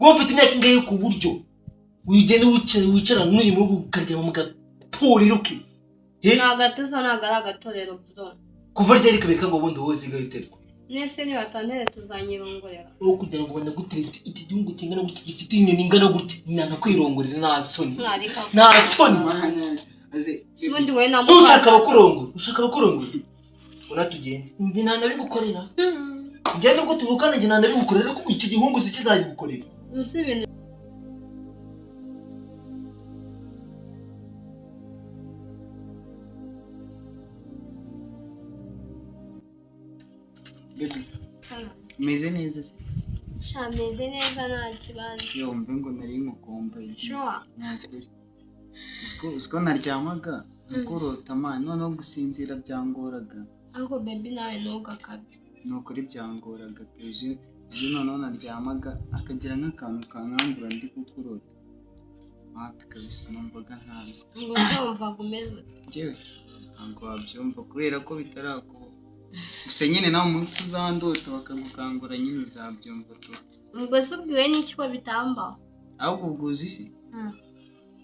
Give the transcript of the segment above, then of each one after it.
wowe ufite imyaka ingahe ku buryo wigenda wicara n'uri mu gukarya mu gatorero ke nagatuza nagara agatorero bro kuva ryari kabeka ngo bundi wowe zigahiterwa nese ni batantere tuzanyirongorera wo kugira ngo bana gutera iki gihugu kingana gutya gifite inyoni ingana gutya nana kwirongorera nta soni Sibundi we na mukaka ushaka abakurongora unatugende ndi nana bigukorera njye nubwo tuvukana njye nana bigukorera ko iki gihungu sikizabigukorera usibine meze neza se shameze neza nta kibazo yo mbe ngo nari mukomba Sure. usko naryamaga nkorota man none gusinzira byangoraga ariko baby nawe ntugakabye nokuri byangoraga peje none naryamaga akagira nk'akantu kankangura ndi kukurota hapi kabisa numvaga ntazi ngo ndumva gumeze jewe ntabwo wabyumva kubera ko bitarako gusa nyine nawe umunsi uzandota bakagukangura nyine uzabyumva tu ngo subwiwe n'iki ko bitamba ahubwo ubwuzi se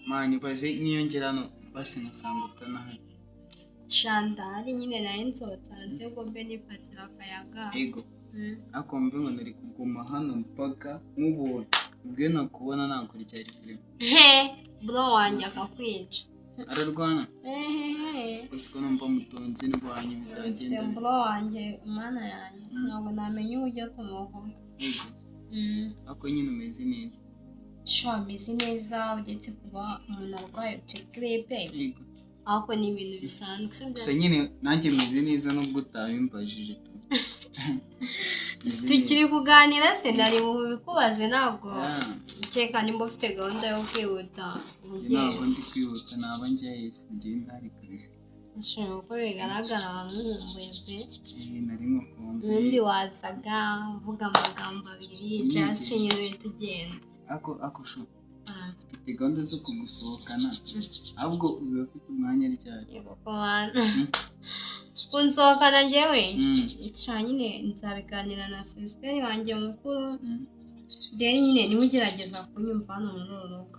mani baze niyongerano basi nasanga utanahe Shandari nyine nayo nsohotse hanze ngo mbe nifatira akayaga ego akombe ngo nari kuguma hano mpaka nk'ubuntu ubwe nakubona nakora icyari kirimo bro wanjye akakwica ararwana gusa ko numva mutonzi ndwanye bizagenda bro wanjye mana yanjye sinabwo namenye uburyo tumuvuga ego ako nyine umeze neza ameze neza ugetse kuba umuntu arwaye gripe ego ako ni ibintu bisanzwe gusa nyine nanjye meze neza nubwo utabimbajije tu tukiri kuganira se nari mu bikubaze ntabwo ukeka nimba ufite gahunda yo kwihuta ntabwo ndi kwihuta naba njyaye ngenda ari kabisa ashobora ko bigaragara abantu nkumbuye pe nari mukumbuye ubundi wazaga uvuga amagambo abiri y'icyatsi nyine tugenda ako shu ufite gahunda zo kugusohokana ahubwo uzaba ufite umwanya ryari yego ko bana kunsohokana njyewe icya nyine nzabiganira na sisiteri wanjye mukuru rero nyine nimugerageza kunyumva hano muri uru rugo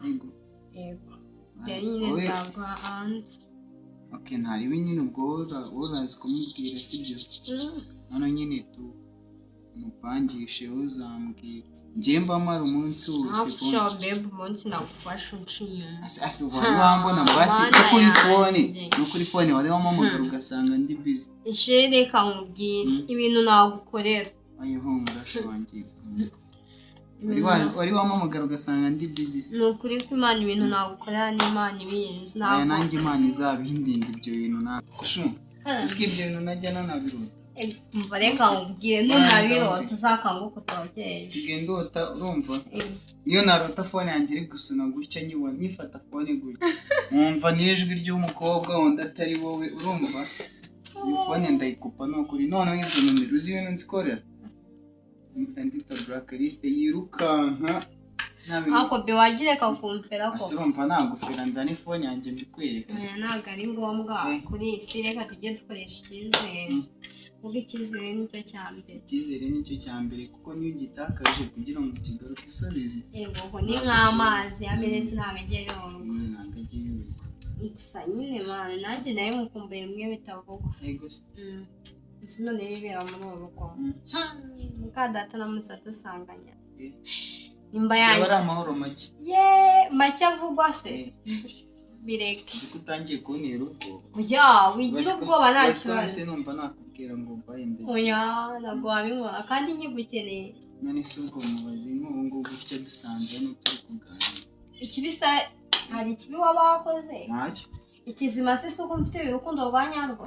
yego rero nyine nzagwa hanze ntariwe nyine ubwo urazi kumubwira sibyo none nyine tu mupangishe uzambwira njye mba mara umunsi wose ntabwo bebe umunsi nagufasha unciye wari wambona basi no kuri fone wari wampamagara ugasanga ndi busy reka nkubwire ibintu nagukorera ayo murasho wanjye wari wampamagara ugasanga ndi busy ni ukuri ko Imana ibintu nagukorera n'Imana ibizi ntabwo nanjye Imana izabindinda ibyo bintu nakoshu uski ibyo bintu najya nanabirota mva reka nkubwire ntunabirota uzakanguka utogeye ndota urumva iyo narota fone yanjye iri gusuna gutya nyibona nyifata fone gutya mwumva n'ijwi ry'umukobwa wundi atari wowe urumva iyo fone ndayikupa nukuri noneho izo nomero uzi ibintu nzikorera nzita blacklist yirukanka ako be wagireka kumfera ko urumva nagufera nzane fone yanjye mbikwereka ntabwo ari ngombwa kuri isi reka tujye dukoresha icyizere ubwo icyizere nicyo cya mbere kuko niyo ugitakaje kugira ngo kigaruke isubize yego ni nk'amazi amenetse ntabwo ajya yoroha ntabwo ajya yoroha gusa nyine mwana nanjye nawe mukumbuye mwe bitavugwa gusa none bibera muri uru rugo muka data na musa dusanganya nimba yanjye ari amahoro make make avugwa se bireke uzi ko utangiye kuntera ubwoba wigira ubwoba nta kibazo numva nakubwira ngo bayinde ntabwo wabinkora kandi nkigukeneye none se ubwo mubaze nk'ubu ngubu gutya dusanze hano turi kuganira ikibisa hari ikibi waba wakoze ntacyo ikizima se si uko mfite urukundo rwa nyarwo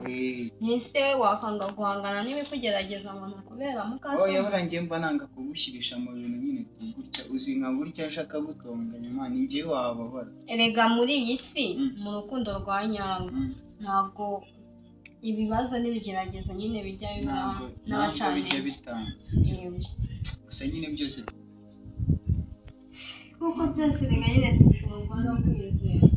ntise wakanga guhangana n'ibikugerageza ngo ntakubera mukasa yaburangiye mba nanga kugushyirisha mu bintu nyine gutya uzi nka gutya ashaka gutonganya imana njye wababara erega muri iyi si mu rukundo rwa nyarwo ntabwo ibibazo n'ibigeragezo nyine bijya biba n'abacanye bijya bitanze gusa nyine byose kuko byose reka nyine tubishobozwa no kwizera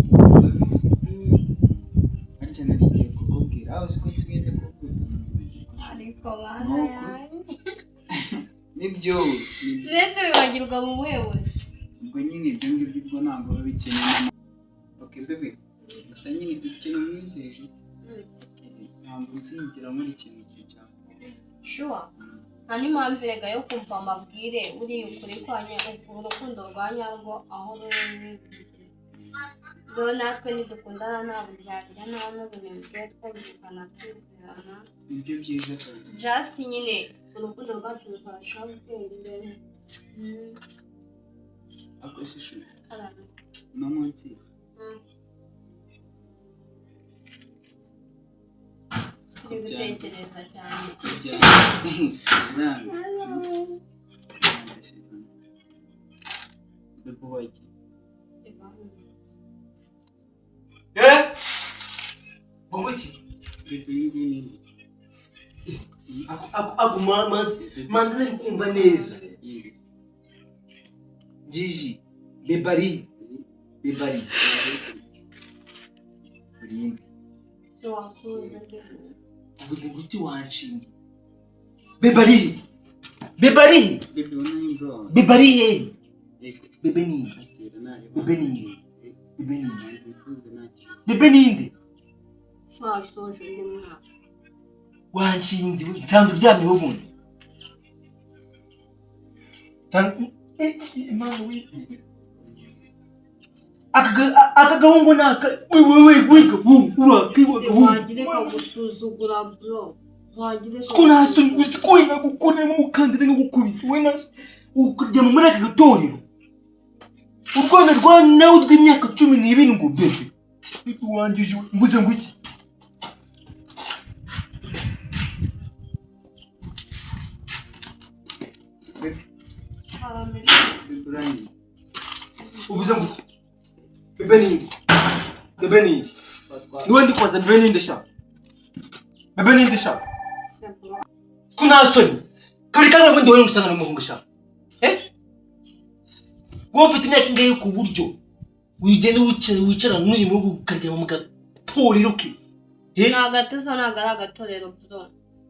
ariko narigiye kukubwira aho siko nsigende kukubwira ariko bana yanjye nibyo mbese wibagirwa mu muhewe ubwo nyine ibyo ngibyo ubwo ntabwo biba bikeneye ok bebe gusa nyine dukeneye umwizeje ntabwo nzigira muri ikintu cyane sure nta n'impamvu rega yo kumva amabwire uriya ukuri kwa urukundo rwa nyarwo aho ruri rero natwe nidukundana ntabwo byagira nta n'ubunebwe twumvikana twizerana nibyo byiza cyane just nyine urukundo rwacu ruzarushaho gutera imbere akoze ishuri no munsi gutekereza cyane manzi nari kumva neza Gigi bebari urinde uvuze guti wanshinga bebari ninde wanshinze nsanzwe uryamyeho ubundi aka gahungu naka wagireka gusuzugura bro siko nagukorera umukandida ngukubita we na ukurya muri aka gatorero urwana rwa nawe rw'imyaka 12 ngo bebe wangije mvuze ngo iki uvuze ngo bebe ninde niwe ndi kubaza bebe ninde sha ko nta soni kabiri kandi ubundi wowe ngusanga n'umuhungu sha wowe ufite imyaka ingahe ku buryo wigenda wicara n'uyu muhungu ukaryama mu gatorero ke nagatuza ntago ari agatorero bro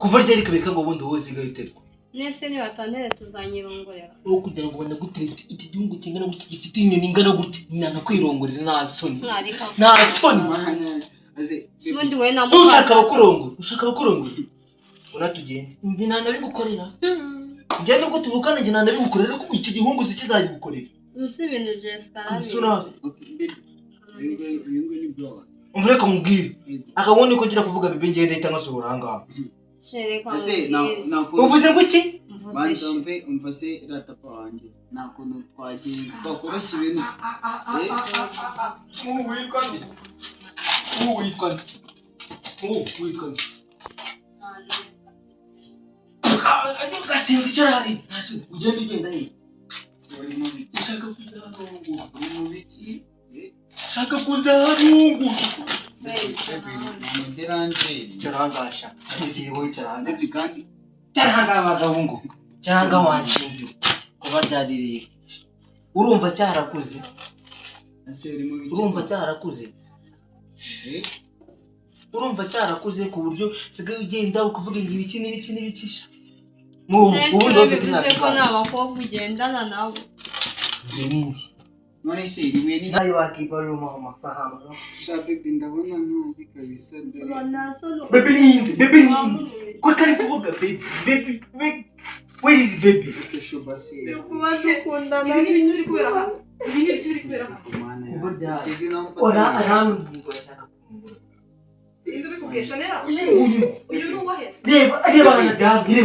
kuva ryari kabiri kandi ubundi wowe uzigaye uterwa nese nibatandere tuzanyirongorera wowe kugira ngo ubone gute iki gihugu kingana gutya gifite inyoni ingana gutya nana kwirongorera nta soni ubundi we namuka ushaka abakurongora unatugende njye nanabimukorera njye nubwo tuvukana njye nanabimukorera ko iki gihungu si kizabimukorera usi ibintu Jessica umvure ko mubwire akabundi ko ngira kuvuga bebe ngende ahita nkasohora ahangaha uvuze ngo iki umva se ratapa wanjye nta kuntu twagiye twakoroshya ibintu witwa nde ugatinda icyo arahari ugenda ugenda nyine ushaka kuzaharungu cyarangasha ugiye wowe cyaranga kandi cyaranga abagahungu cyaranga wanshinze kuba byarireye urumva cyarakuze urumva cyarakuze ku buryo sigaye ugenda ukavuga ngo ibiki n'ibikisha ubundi ufite imyaka ko nta bakobwa ugendana nabo njye n'indi none se rimwe ni nayo wakibarira amasaha sha bebe ndabona ntazi kabisa bebe ninde ko kari kuvuga bebe where is baby shobasi kuba dukundana ibi ni biri kubera kuva byaje ora arambwira ashaka Indu bikubwisha nera uyu ni uwahese reba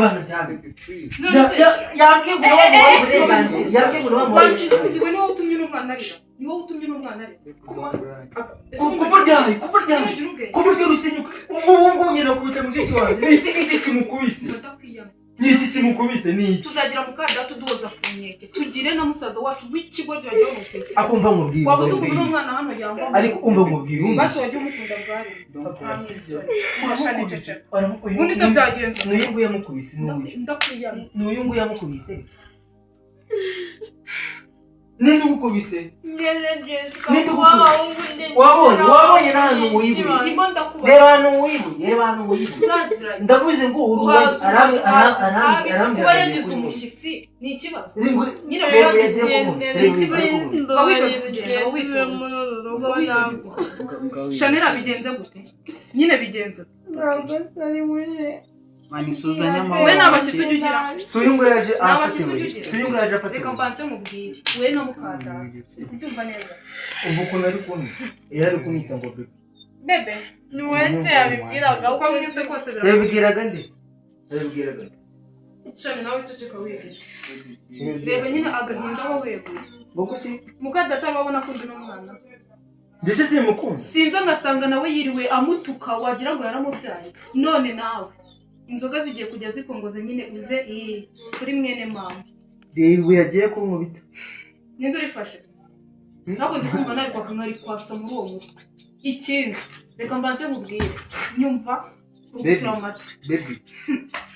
hano cyane yambwiye ngo uburenganzira wanshyize ni wowe utumye n'umwana arira kuva ryari kuva ryari utinyuka ubu nyina kubita mushiki wawe ni iki kimukubise ni iki kimukubise ni iki tuzagira mukada tuduhoza ku nkeke tugire na musaza wacu w'ikigo ryaje bamutekera akumva mubwira wabuze kubona umwana hano yangwa ariko umva mubwira basi wajye umukunda bwari ubundi se byagenze n'uyu nguyu yamukubise ndakwiyana n'uyu nguyu yamukubise ninde ugukubise ngeze Jessica Ninde w'abahungu wabonye n'ahantu wibuye ndimo ndakubaza reba ahantu wibuye turaziranye ndavuze ngo urubaye arambwira kuba yagize umushyitsi ni ikibazo nyine reba rero yagiye Shanera bigenze gute nyine bigenze ntabwo ari buje mani suzanya we amaboko n'abashyitsi ujya ugira suyungu yaje n'abashyitsi afatiwe ujya suyungu ugira yaje afatiwe reka mbanze mubwire we na mukandara kubyumva neza ubu ukuntu ari kumwe yari kumwita ngo bebe ni wese yabibwiraga uko mwese kose yabibwiraga nde Shani nawe ceceka weguye reba nyine agahinda aho weguye Bokuki mukadata wabona ko ndi n'umwana ndetse simukunzi sinza ngasanga nawe yiriwe amutuka wagira ngo yaramubyaye none nawe inzoga zigiye kujya zikongoza nyine uze kuri mwene mama reba yagiye kumubita ninde urifashe ntabwo ndi kumva nawe kwaka nkari kwasa muri uwo mutwe ikindi reka mbanze nkubwire nyumva ugutura amatwi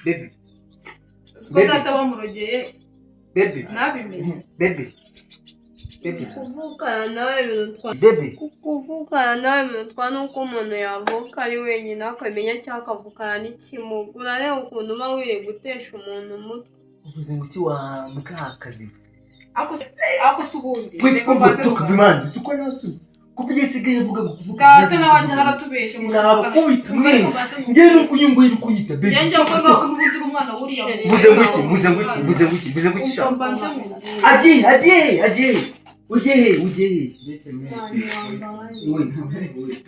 baby siko data bamurogeye baby nabimenye kuvukana nawe binutwa baby kuvukana nawe binutwa nuko umuntu yavuka ari wenyine akamenya cyangwa akavukana n'ikimugura rero ukuntu uba wiriye gutesha umuntu umutwe uvuze ngo iki wambwa akazi ako se ubundi reka mbanze tukubimana suko nasu kuvuga isigaye avuga kuvuga data nawe ajya haratubeshye ngo nabakubita mwese njye nuko uyungu yiri kunyita baby yanjye ngo n'ubundi uri umwana wuriya vuze ngo iki sha mbanze mu Ujye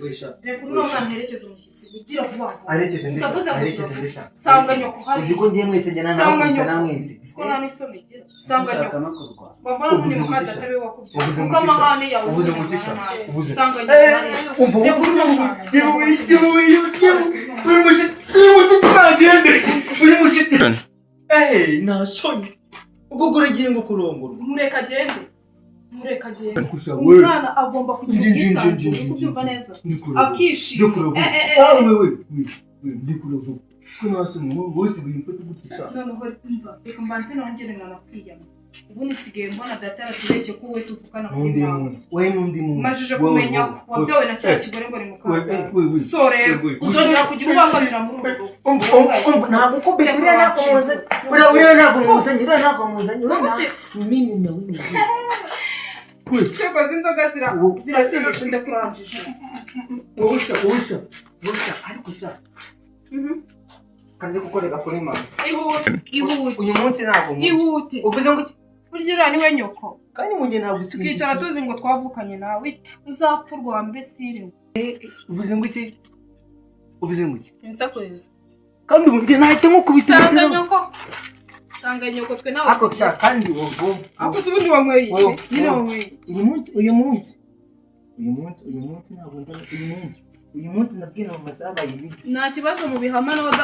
we sha reka uno mwana herekeza umushyitsi ugira vuba aregeze ndesha sanga nyoko hari uziko ngiye mwese njyana na mwese siko nta n'isoni igira sanga nyoko no kurwa wabona n'undi mukadata we wakubye kuko amahane yawe uvuze ngo utisha uvuze sanga nyoko umva reka uno mwana uyu mushiti bagende uyu mushiti nta soni ubwo guragiye ngo kurongorwa mureka agende umwana agomba kugira ubwisanzure kubyumva neza akishima ndikurovuga siko nasoni bose bimfata gutisha noneho umva reka mbanze nongere nanakwiyama ubundi nsigaye mbona data yaratubeshye ko we tuvukana kuri mama majije kumenya ko wabyawe na cya kigore ngo ni mukanda so rero uzongera kugira ubangamira muri urwo ntabwo uko buriya ntabwo muzanye mimi nawe cyokoze inzoga zirasindisha ndakurangije ubusha ariko sha kandi gukorera kuri mama ihute uyu munsi ntabwo ihute uvuze ngo burya uriya niwe nyoko kandi mu gihe ntabwo tukicara tuzi ngo twavukanye nawe uzapfa urwa mbesire uvuze ngo iki nsakureza kandi ubu njye nahita nko kubita sanga nyoko twe nawe ako cya kandi wogo ako se ubundi wanyweye nyine wanyweye uyu munsi ntabwo uyu munsi nabwira mu masaha y'ibiti nta kibazo mu bihama n'oda